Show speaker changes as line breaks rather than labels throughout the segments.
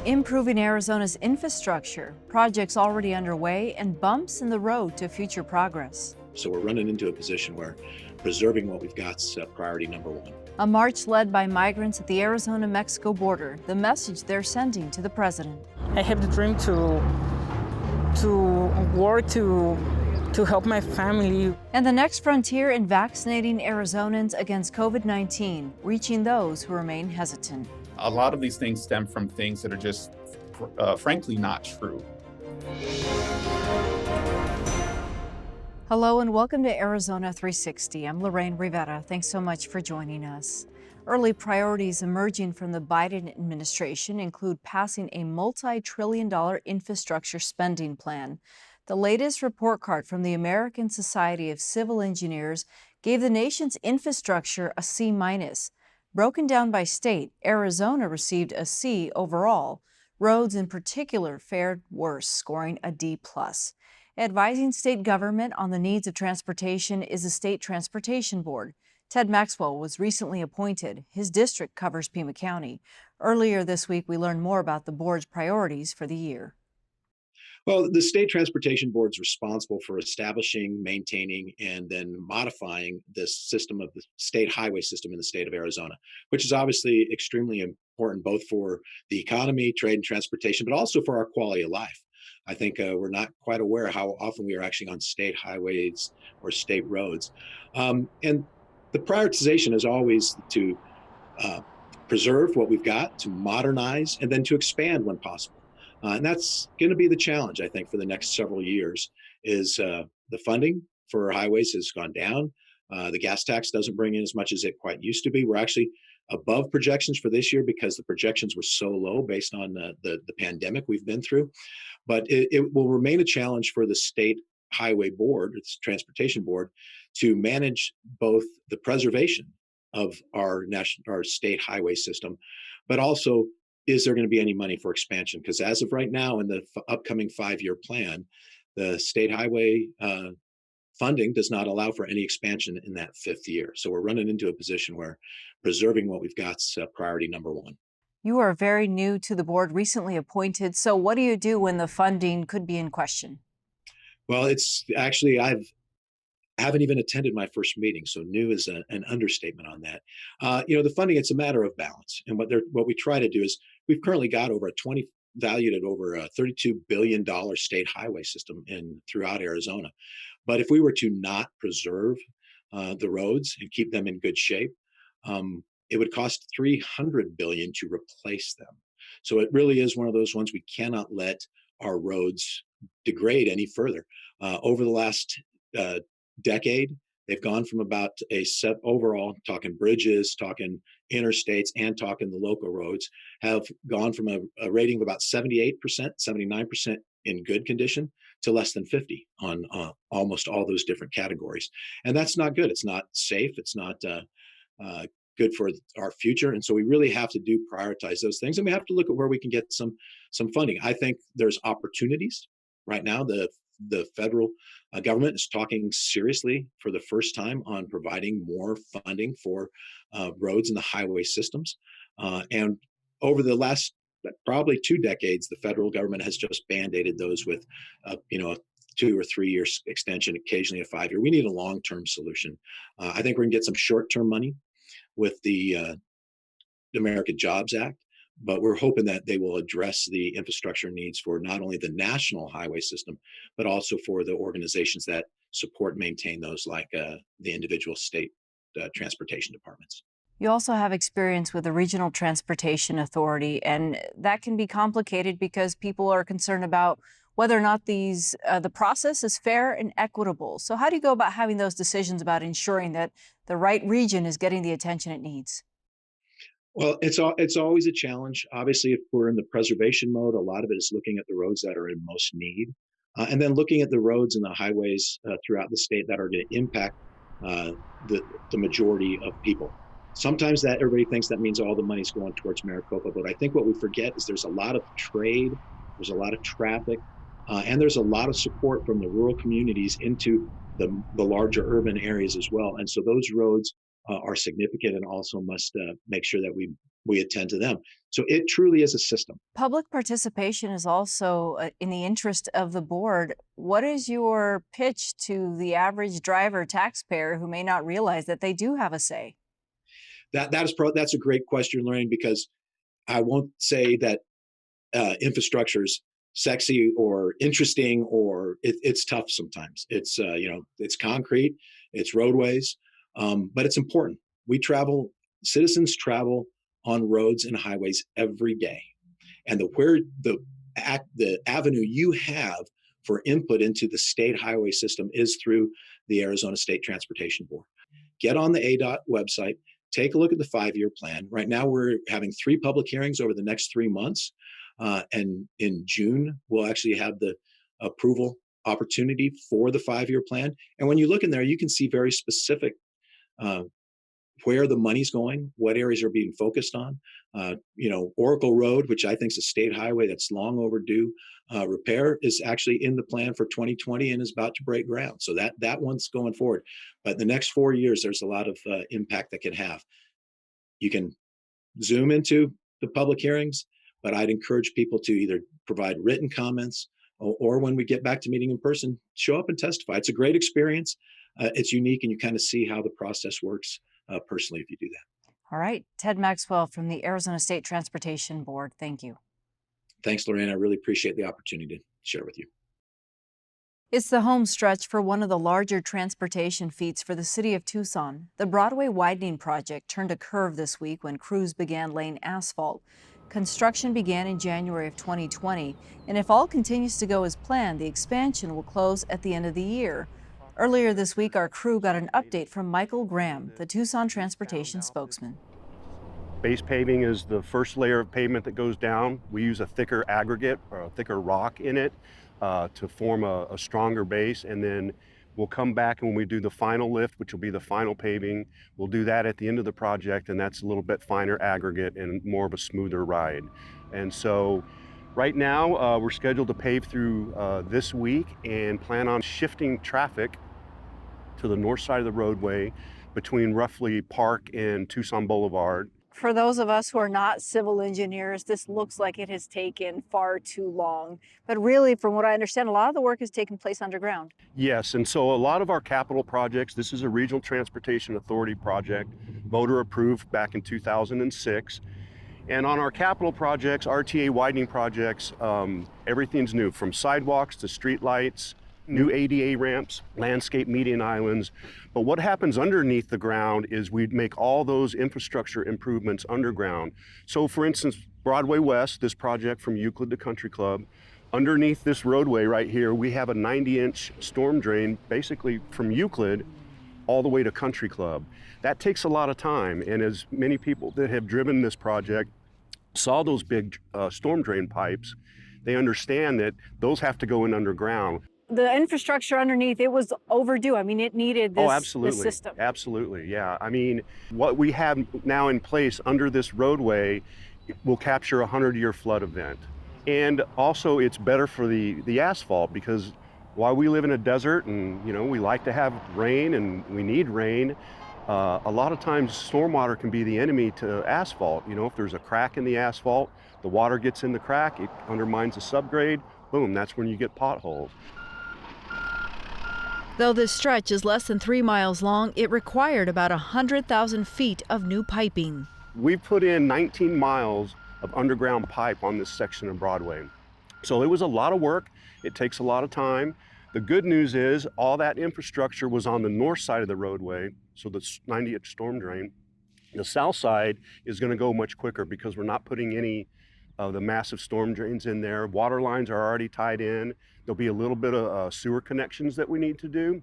Improving Arizona's infrastructure, projects already underway, and bumps in the road to future progress.
So we're running into a position where preserving what we've got is priority number one.
A march led by migrants at the Arizona-Mexico border, the message they're sending to the president.
I have the dream to work to help my family.
And the next frontier in vaccinating Arizonans against COVID-19, reaching those who remain hesitant.
A lot of these things stem from things that are just, frankly, not true.
Hello and welcome to Arizona 360. I'm Lorraine Rivera. Thanks so much for joining us. Early priorities emerging from the Biden administration include passing a multi-trillion-dollar infrastructure spending plan. The latest report card from the American Society of Civil Engineers gave the nation's infrastructure a C-. Broken down by state, Arizona received a C overall. Roads in particular fared worse, scoring a D+. Advising state government on the needs of transportation is the State Transportation Board. Ted Maxwell was recently appointed. His district covers Pima County. Earlier this week, we learned more about the board's priorities for the year.
Well, the State Transportation Board is responsible for establishing, maintaining, and then modifying this system of the state highway system in the state of Arizona, which is obviously extremely important both for the economy, trade, and transportation, but also for our quality of life. I think we're not quite aware how often we are actually on state highways or state roads. And the prioritization is always to uh, preserve what we've got, to modernize, and then to expand when possible. And that's going to be the challenge, I think, for the next several years. Is the funding for highways has gone down. The gas tax doesn't bring in as much as it quite used to be. We're actually above projections for this year because the projections were so low based on the pandemic we've been through. But it will remain a challenge for the state highway board, its transportation board, to manage both the preservation of our state highway system, but also is there going to be any money for expansion? Because as of right now, in the upcoming 5-year plan, the state highway funding does not allow for any expansion in that 5th year. So we're running into a position where preserving what we've got is priority number one.
You are very new to the board, recently appointed. So what do you do when the funding could be in question?
Well, it's actually I haven't even attended my first meeting, so new is an understatement on that. The funding, it's a matter of balance. And what we try to do is we've currently got valued at over a $32 billion state highway system throughout Arizona. But if we were to not preserve the roads and keep them in good shape, it would cost $300 billion to replace them. So it really is one of those ones we cannot let our roads degrade any further. Over the last decade, they've gone from about a set overall, talking bridges, talking interstates, and talking the local roads, have gone from a rating of about 78%, 79% in good condition to less than 50 on almost all those different categories. And that's not good. It's not safe. It's not good for our future. And so we really have to prioritize those things. And we have to look at where we can get some funding. I think there's opportunities right now. The federal government is talking seriously for the first time on providing more funding for roads and the highway systems. And over the last probably 2 decades, the federal government has just band-aided those with, a 2 or 3 year extension, occasionally a 5-year. We need a long-term solution. I think we're going to get some short-term money with the American Jobs Act, but we're hoping that they will address the infrastructure needs for not only the national highway system, but also for the organizations that support and maintain those, like the individual state transportation departments.
You also have experience with the Regional Transportation Authority, and that can be complicated because people are concerned about whether or not the process is fair and equitable. So how do you go about having those decisions about ensuring that the right region is getting the attention it needs?
Well, it's always a challenge. Obviously, if we're in the preservation mode, a lot of it is looking at the roads that are in most need, and then looking at the roads and the highways throughout the state that are going to impact uh, the majority of people. Sometimes that everybody thinks that means all the money's going towards Maricopa, but I think what we forget is there's a lot of trade, there's a lot of traffic, and there's a lot of support from the rural communities into the larger urban areas as well. And so those roads are significant and also must make sure that we we attend to them. So it truly is a system.
Public participation is also in the interest of the board. What is your pitch to the average driver taxpayer who may not realize that they do have a say?
That's a great question, Lorraine, because I won't say that infrastructure is sexy or interesting, or it's tough sometimes. It's it's concrete, it's roadways, but it's important. Citizens travel on roads and highways every day, and the avenue you have for input into the state highway system is through the Arizona State Transportation Board. Get on the ADOT website, take a look at the 5-year plan. Right now, we're having 3 public hearings over the next 3 months. And in June, we'll actually have the approval opportunity for the 5-year plan. And when you look in there, you can see very specific where the money's going, what areas are being focused on. Oracle Road, which I think is a state highway that's long overdue repair, is actually in the plan for 2020 and is about to break ground. So that one's going forward. But the next 4 years, there's a lot of impact that can have. You can Zoom into the public hearings, but I'd encourage people to either provide written comments or when we get back to meeting in person, show up and testify. It's a great experience. It's unique, and you kind of see how the process works personally if you do that.
All right. Ted Maxwell from the Arizona State Transportation Board. Thank you.
Thanks, Lorraine. I really appreciate the opportunity to share with you.
It's the home stretch for one of the larger transportation feats for the city of Tucson. The Broadway widening project turned a curve this week when crews began laying asphalt. Construction began in January of 2020, and if all continues to go as planned, the expansion will close at the end of the year. Earlier this week, our crew got an update from Michael Graham, the Tucson transportation spokesman.
Base paving is the first layer of pavement that goes down. We use a thicker aggregate or a thicker rock in it to form a stronger base, and then we'll come back and when we do the final lift, which will be the final paving, we'll do that at the end of the project, and that's a little bit finer aggregate and more of a smoother ride. And so right now we're scheduled to pave through this week and plan on shifting traffic to the north side of the roadway between roughly Park and Tucson Boulevard.
For those of us who are not civil engineers, this looks like it has taken far too long. But really, from what I understand, a lot of the work has taken place underground.
Yes, and so a lot of our capital projects, this is a Regional Transportation Authority project, voter approved back in 2006. And on our capital projects, RTA widening projects, everything's new, from sidewalks to street lights, new ADA ramps, landscape median islands. But what happens underneath the ground is we make all those infrastructure improvements underground. So for instance, Broadway West, this project from Euclid to Country Club, underneath this roadway right here, we have a 90-inch storm drain basically from Euclid all the way to Country Club. That takes a lot of time, and as many people that have driven this project saw those big storm drain pipes, they understand that those have to go in underground.
The infrastructure underneath, it was overdue. I mean, it needed this,
absolutely.
this system.
Absolutely, yeah. I mean, what we have now in place under this roadway will capture a 100-year flood event. And also it's better for the asphalt, because while we live in a desert and we like to have rain and we need rain, a lot of times stormwater can be the enemy to asphalt. If there's a crack in the asphalt, the water gets in the crack, it undermines the subgrade, boom, that's when you get potholes.
Though this stretch is less than 3 miles long, it required about 100,000 feet of new piping.
We've put in 19 miles of underground pipe on this section of Broadway. So it was a lot of work. It takes a lot of time. The good news is all that infrastructure was on the north side of the roadway, so the 90-inch storm drain. The south side is going to go much quicker because we're not putting any of the massive storm drains in there. Water lines are already tied in. There'll be a little bit of sewer connections that we need to do.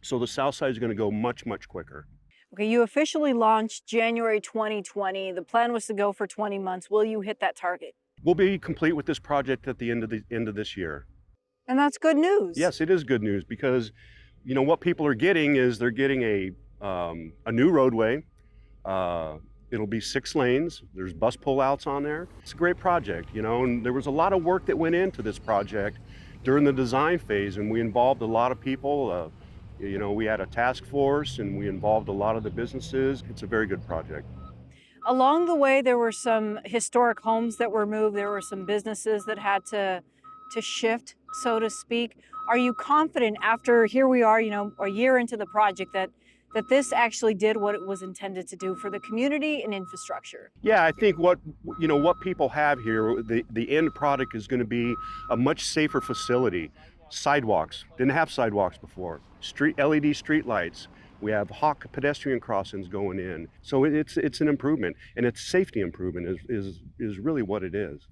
So the south side is going to go much, much quicker.
Okay, you officially launched January 2020. The plan was to go for 20 months. Will you hit that target?
We'll be complete with this project at the end of this year.
And that's good news.
Yes, it is good news, because what people are getting is they're getting a new roadway. It'll be 6 lanes. There's bus pullouts on there. It's a great project, and there was a lot of work that went into this project during the design phase, and we involved a lot of people. We had a task force and we involved a lot of the businesses. It's a very good project.
Along the way, there were some historic homes that were moved. There were some businesses that had to shift, so to speak. Are you confident after here we are, a year into the project that this actually did what it was intended to do for the community and infrastructure?
Yeah, I think what people have here, the end product is going to be a much safer facility. Sidewalks, didn't have sidewalks before. Street LED street lights. We have hawk pedestrian crossings going in. So it's an improvement, and it's safety improvement is really what it is.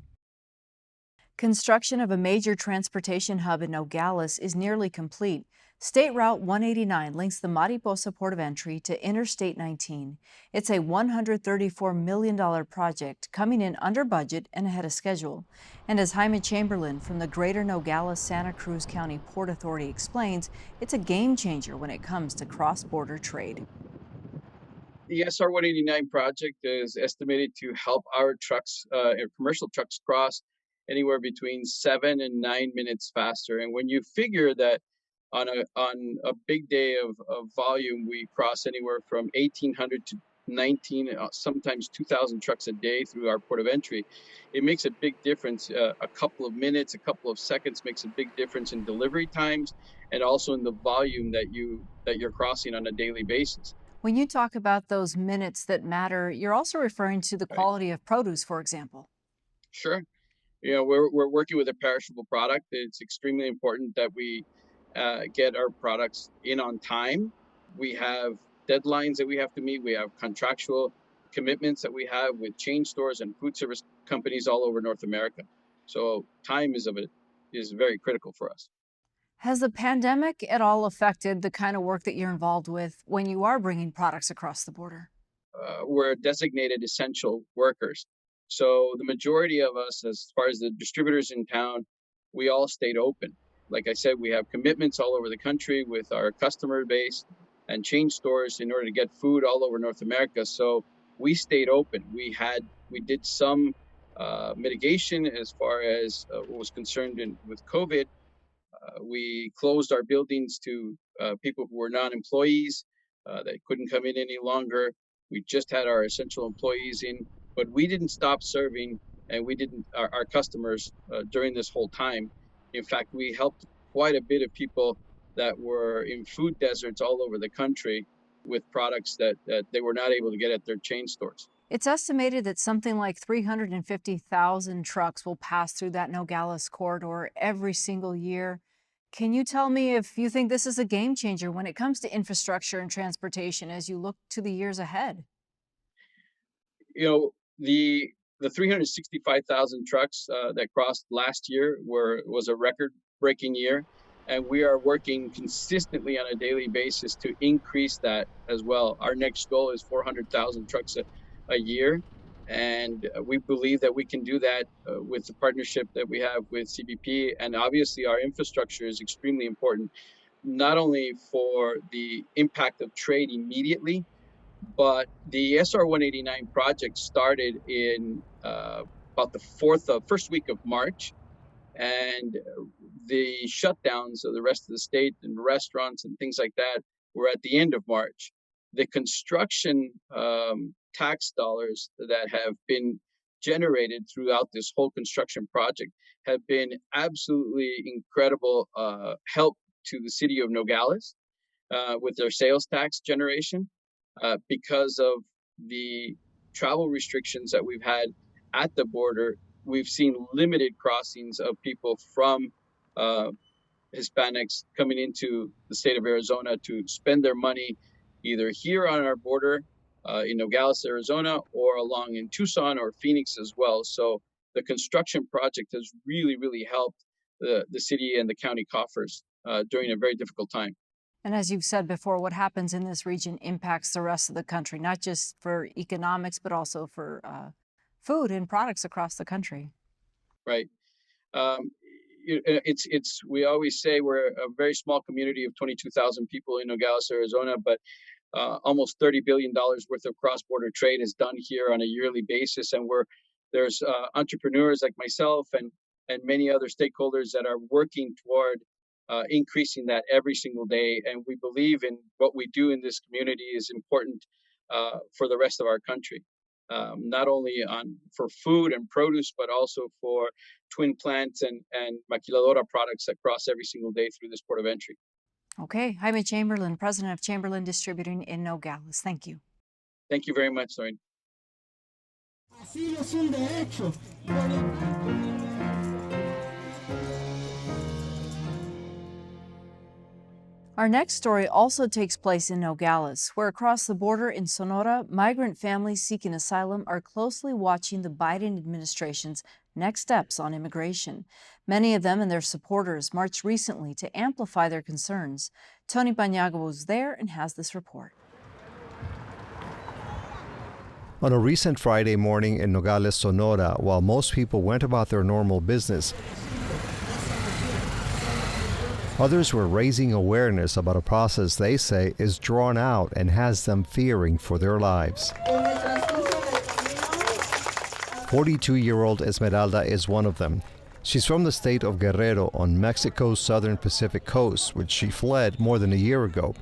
Construction of a major transportation hub in Nogales is nearly complete. State Route 189 links the Mariposa port of entry to Interstate 19. It's a $134 million project coming in under budget and ahead of schedule. And as Jaime Chamberlain from the Greater Nogales-Santa Cruz County Port Authority explains, it's a game changer when it comes to cross-border trade.
The SR 189 project is estimated to help our trucks, commercial trucks, cross anywhere between 7 and 9 minutes faster. And when you figure that on a big day of volume, we cross anywhere from 1,800 to 19, sometimes 2,000 trucks a day through our port of entry, it makes a big difference. A couple of minutes, a couple of seconds makes a big difference in delivery times, and also in the volume that you're crossing on a daily basis.
When you talk about those minutes that matter, you're also referring to the
Right.
quality of produce, for example.
Sure. We're working with a perishable product. It's extremely important that we get our products in on time. We have deadlines that we have to meet. We have contractual commitments that we have with chain stores and food service companies all over North America. So time is very critical for us.
Has the pandemic at all affected the kind of work that you're involved with when you are bringing products across the border?
We're designated essential workers. So the majority of us, as far as the distributors in town, we all stayed open. Like I said, we have commitments all over the country with our customer base and chain stores in order to get food all over North America. So we stayed open. We did some mitigation as far as what was concerned with COVID. We closed our buildings to people who were non-employees that couldn't come in any longer. We just had our essential employees in, but we didn't stop serving, and we didn't our customers during this whole time. In fact, we helped quite a bit of people that were in food deserts all over the country with products that they were not able to get at their chain stores.
It's estimated that something like 350,000 trucks will pass through that Nogales corridor every single year. Can you tell me if you think this is a game changer when it comes to infrastructure and transportation as you look to the years ahead?
You know, the 365,000 trucks that crossed last year was a record-breaking year, and we are working consistently on a daily basis to increase that as well. Our next goal is 400,000 trucks a year, and we believe that we can do that with the partnership that we have with CBP, and obviously our infrastructure is extremely important, not only for the impact of trade immediately, but the SR 189 project started in about the first week of March, and the shutdowns of the rest of the state and restaurants and things like that were at the end of March. The construction tax dollars that have been generated throughout this whole construction project have been absolutely incredible help to the city of Nogales with their sales tax generation. Because of the travel restrictions that we've had at the border, we've seen limited crossings of people from Hispanics coming into the state of Arizona to spend their money either here on our border in Nogales, Arizona, or along in Tucson or Phoenix as well. So the construction project has really, really helped the city and the county coffers during a very difficult time.
And as you've said before, what happens in this region impacts the rest of the country, not just for economics, but also for food and products across the country.
Right. We always say we're a very small community of 22,000 people in Nogales, Arizona, but almost $30 billion worth of cross-border trade is done here on a yearly basis. And there's entrepreneurs like myself and many other stakeholders that are working toward increasing that every single day. And we believe in what we do in this community is important for the rest of our country. not only for food and produce, but also for twin plant and maquiladora products that cross every single day through this port of entry.
Okay, Jaime Chamberlain, president of Chamberlain Distributing in Nogales. Thank you.
Thank you very much, Lorraine.
Our next story also takes place in Nogales, where across the border in Sonora, migrant families seeking asylum are closely watching the Biden administration's next steps on immigration. Many of them and their supporters marched recently to amplify their concerns. Tony Paniagua was there and has this report.
On a recent Friday morning in Nogales, Sonora, while most people went about their normal business, others were raising awareness about a process they say is drawn out and has them fearing for their lives. 42-year-old Esmeralda is one of them. She's from the state of Guerrero on Mexico's southern Pacific coast, which she fled more than a year ago.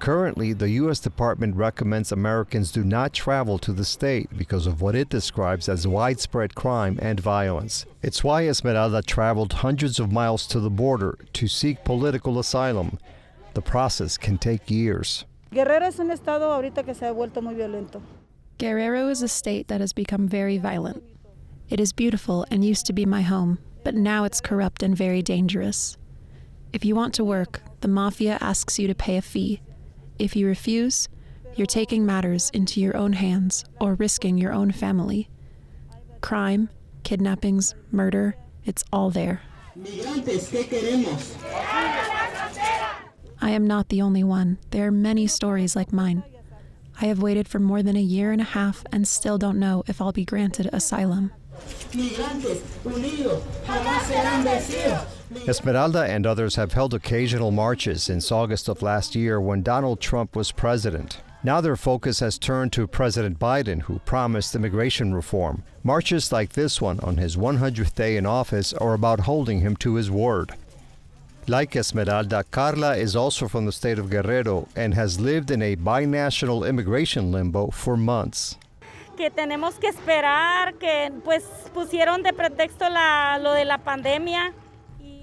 Currently, the U.S. Department recommends Americans do not travel to the state because of what it describes as widespread crime and violence. It's why Esmeralda traveled hundreds of miles to the border to seek political asylum. The process can take years.
Guerrero es un estado ahorita que se ha vuelto muy violento.
Guerrero is a state that has become very violent. It is beautiful and used to be my home, but now it's corrupt and very dangerous. If you want to work, the mafia asks you to pay a fee. If you refuse, you're taking matters into your own hands or risking your own family. Crime, kidnappings, murder, it's all there. I am not the only one. There are many stories like mine. I have waited for more than a year and a half and still don't know if I'll be granted asylum.
Esmeralda and others have held occasional marches since August of last year when Donald Trump was president. Now their focus has turned to President Biden, who promised immigration reform. Marches like this one on his 100th day in office are about holding him to his word. Like Esmeralda, Carla is also from the state of Guerrero and has lived in a binational immigration limbo for months.
Que tenemos que esperar, que pues pusieron de pretexto lo de la pandemia.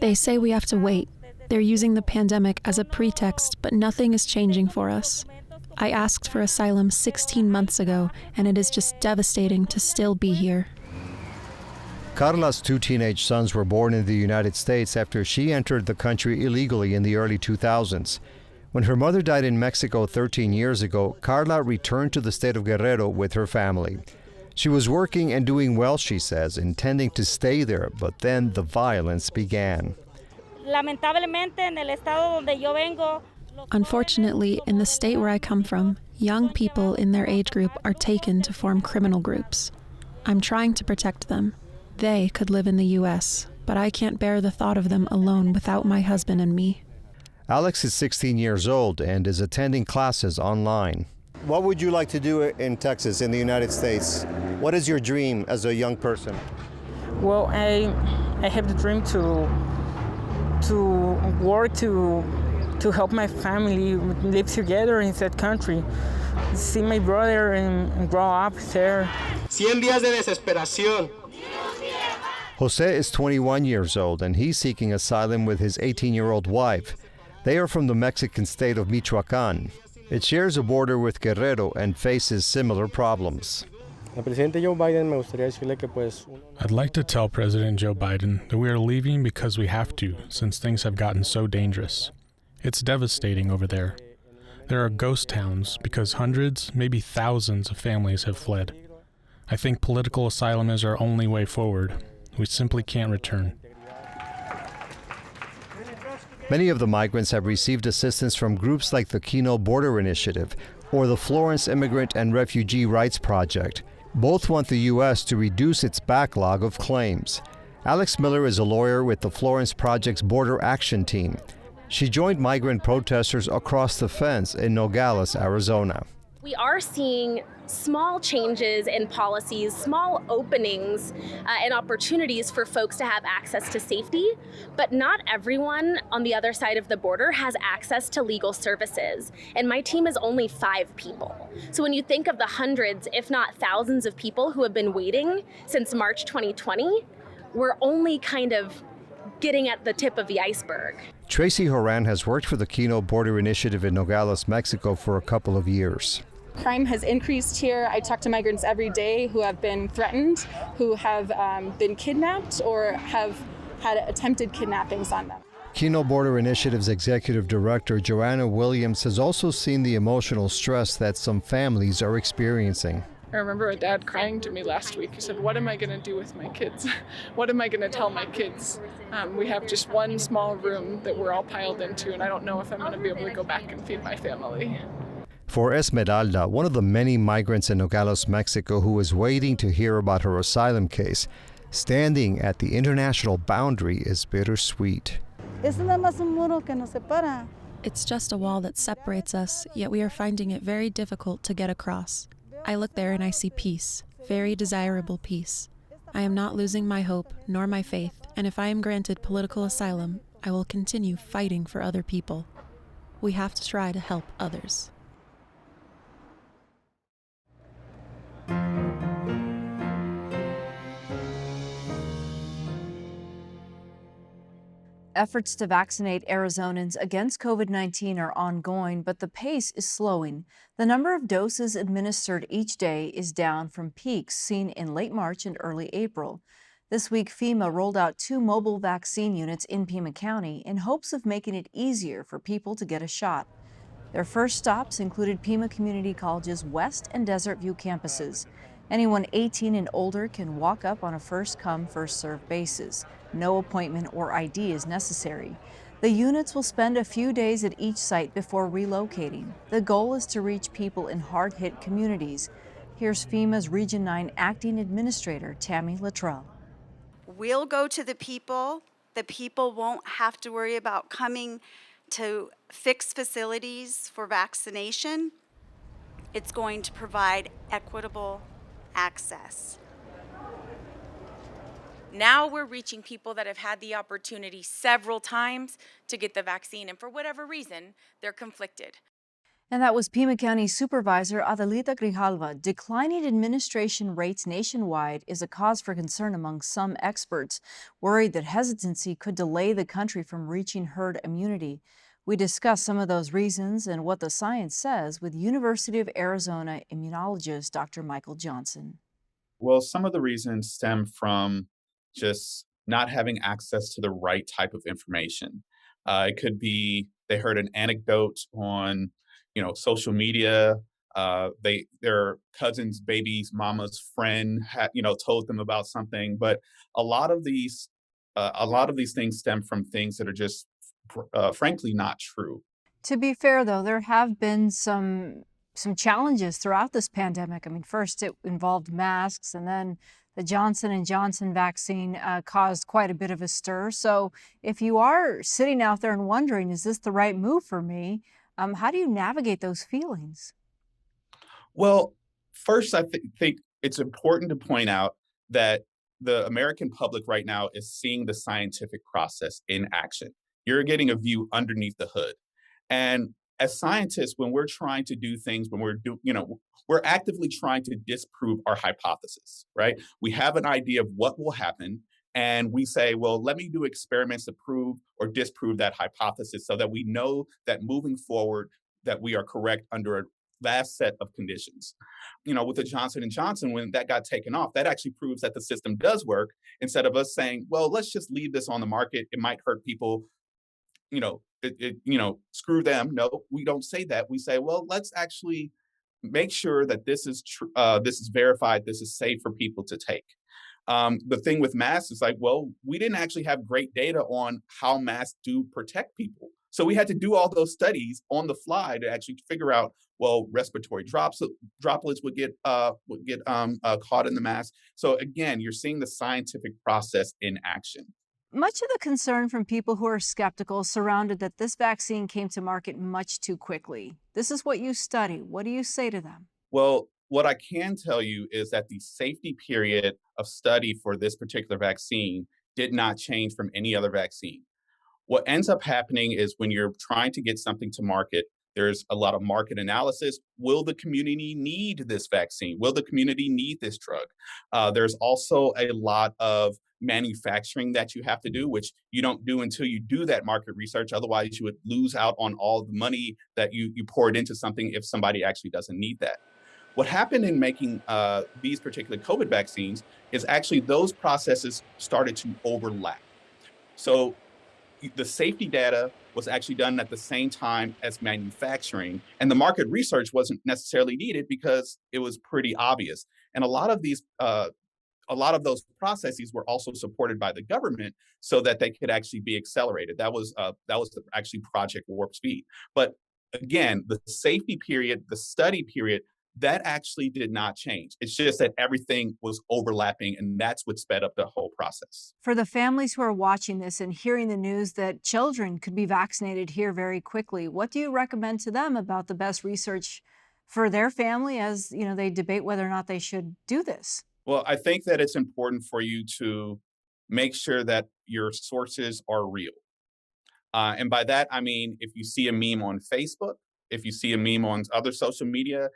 They say we have to wait. They're using the pandemic as a pretext, but nothing is changing for us. I asked for asylum 16 months ago, and it is just devastating to still be here.
Carla's two teenage sons were born in the United States after she entered the country illegally in the early 2000s. When her mother died in Mexico 13 years ago, Carla returned to the state of Guerrero with her family. She was working and doing well, she says, intending to stay there, but then the violence began.
Lamentablemente, en el estado donde yo vengo,
Unfortunately, in the state where I come from, young people in their age group are taken to form criminal groups. I'm trying to protect them. They could live in the U.S., but I can't bear the thought of them alone without my husband and me.
Alex is 16 years old and is attending classes online. What would you like to do in Texas, in the United States? What is your dream as a young person?
Well, I have the dream to work to help my family live together in that country, see my brother and grow up there.
100 días de desesperación.
Jose is 21 years old and he's seeking asylum with his 18-year-old wife. They are from the Mexican state of Michoacán. It shares a border with Guerrero and faces similar problems.
I'd like to tell President Joe Biden that we are leaving because we have to, since things have gotten so dangerous. It's devastating over there. There are ghost towns because hundreds, maybe thousands of families have fled. I think political asylum is our only way forward. We simply can't return.
Many of the migrants have received assistance from groups like the Kino Border Initiative or the Florence Immigrant and Refugee Rights Project. Both want the U.S. to reduce its backlog of claims. Alex Miller is a lawyer with the Florence Project's Border Action Team. She joined migrant protesters across the fence in Nogales, Arizona.
We are seeing small changes in policies, small openings and opportunities for folks to have access to safety, but not everyone on the other side of the border has access to legal services. And my team is only 5 people. So when you think of the hundreds, if not thousands of people who have been waiting since March 2020, we're only kind of getting at the tip of the iceberg.
Tracy Horan has worked for the Kino Border Initiative in Nogales, Mexico for a couple of years.
Crime has increased here. I talk to migrants every day who have been threatened, who have been kidnapped or have had attempted kidnappings on them.
Kino Border Initiative's executive director, Joanna Williams, has also seen the emotional stress that some families are experiencing.
I remember a dad crying to me last week. He said, "What am I going to do with my kids? What am I going to tell my kids? We have just one small room that we're all piled into, and I don't know if I'm going to be able to go back and feed my family."
For Esmeralda, one of the many migrants in Nogales, Mexico, who is waiting to hear about her asylum case, standing at the international boundary is bittersweet.
It's just a wall that separates us, yet we are finding it very difficult to get across. I look there and I see peace, very desirable peace. I am not losing my hope nor my faith, and if I am granted political asylum, I will continue fighting for other people. We have to try to help others.
Efforts to vaccinate Arizonans against COVID-19 are ongoing, but the pace is slowing. The number of doses administered each day is down from peaks seen in late March and early April. This week, FEMA rolled out 2 mobile vaccine units in Pima County in hopes of making it easier for people to get a shot. Their first stops included Pima Community College's West and Desert View campuses. Anyone 18 and older can walk up on a first-come, first-served basis. No appointment or ID is necessary. The units will spend a few days at each site before relocating. The goal is to reach people in hard-hit communities. Here's FEMA's Region 9 Acting Administrator, Tammy Luttrell.
We'll go to the people. The people won't have to worry about coming to fixed facilities for vaccination. It's going to provide equitable access.
Now we're reaching people that have had the opportunity several times to get the vaccine, and for whatever reason, they're conflicted.
And that was Pima County Supervisor Adelita Grijalva. Declining administration rates nationwide is a cause for concern among some experts, worried that hesitancy could delay the country from reaching herd immunity. We discuss some of those reasons and what the science says with University of Arizona immunologist Dr. Michael Johnson.
Well, some of the reasons stem from just not having access to the right type of information. It could be they heard an anecdote on, social media. Their cousin's baby's mama's friend had, told them about something. But a lot of these things stem from things that are just frankly not true.
To be fair, though, there have been some challenges throughout this pandemic. I mean, first it involved masks, and then the Johnson & Johnson vaccine caused quite a bit of a stir. So if you are sitting out there and wondering, is this the right move for me? How do you navigate those feelings?
Well, first, I think it's important to point out that the American public right now is seeing the scientific process in action. You're getting a view underneath the hood. And as scientists, when we're trying to do things, when we're actively trying to disprove our hypothesis, right? We have an idea of what will happen, and we say, well, let me do experiments to prove or disprove that hypothesis so that we know that moving forward, that we are correct under a vast set of conditions. With the Johnson & Johnson, when that got taken off, that actually proves that the system does work, instead of us saying, well, let's just leave this on the market. It might hurt people. Screw them. No, we don't say that. We say, well, let's actually make sure that this is this is verified, this is safe for people to take. The thing with masks is like, well, we didn't actually have great data on how masks do protect people. So we had to do all those studies on the fly to actually figure out, well, respiratory droplets would get caught in the mask. So again, you're seeing the scientific process in action.
Much of the concern from people who are skeptical surrounded that this vaccine came to market much too quickly. This is what you study. What do you say to them?
Well, what I can tell you is that the safety period of study for this particular vaccine did not change from any other vaccine. What ends up happening is when you're trying to get something to market, there's a lot of market analysis. Will the community need this vaccine? Will the community need this drug? There's also a lot of manufacturing that you have to do, which you don't do until you do that market research. Otherwise, you would lose out on all the money that you poured into something if somebody actually doesn't need that. What happened in making these particular COVID vaccines is actually those processes started to overlap. So the safety data was actually done at the same time as manufacturing, and the market research wasn't necessarily needed because it was pretty obvious. And a lot of those processes were also supported by the government so that they could actually be accelerated. That was actually Project Warp Speed. But again, the safety period, the study period, that actually did not change. It's just that everything was overlapping, and that's what sped up the whole process.
For the families who are watching this and hearing the news that children could be vaccinated here very quickly, what do you recommend to them about the best research for their family as they debate whether or not they should do this?
Well, I think that it's important for you to make sure that your sources are real. And by that, I mean, if you see a meme on Facebook, if you see a meme on other social media,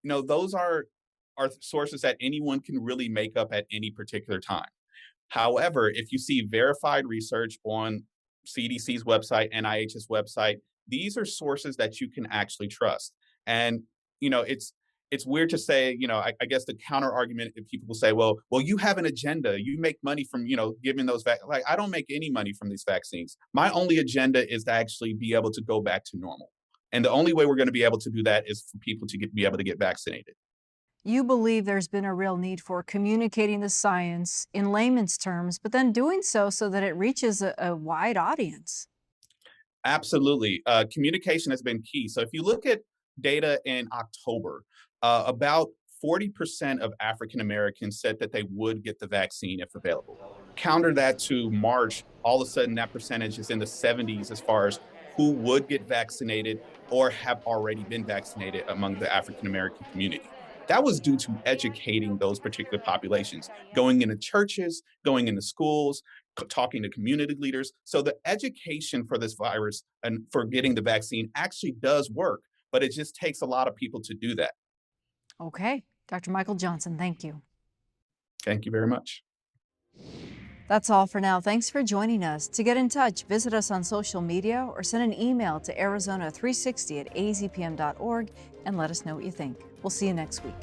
those are sources that anyone can really make up at any particular time. However, if you see verified research on CDC's website, NIH's website, these are sources that you can actually trust. And, it's weird to say, I guess the counter argument, if people will say, well, you have an agenda, you make money from, giving those like, I don't make any money from these vaccines. My only agenda is to actually be able to go back to normal. And the only way we're going to be able to do that is for people to be able to get vaccinated.
You believe there's been a real need for communicating the science in layman's terms, but then doing so that it reaches a wide audience.
Absolutely. Communication has been key. So if you look at data in October, about 40% of African Americans said that they would get the vaccine if available. Counter that to March, all of a sudden that percentage is in the 70s as far as who would get vaccinated or have already been vaccinated among the African American community. That was due to educating those particular populations, going into churches, going into schools, talking to community leaders. So the education for this virus and for getting the vaccine actually does work, but it just takes a lot of people to do that.
Okay. Dr. Michael Johnson, thank you.
Thank you very much.
That's all for now. Thanks for joining us. To get in touch, visit us on social media or send an email to Arizona360@azpm.org and let us know what you think. We'll see you next week.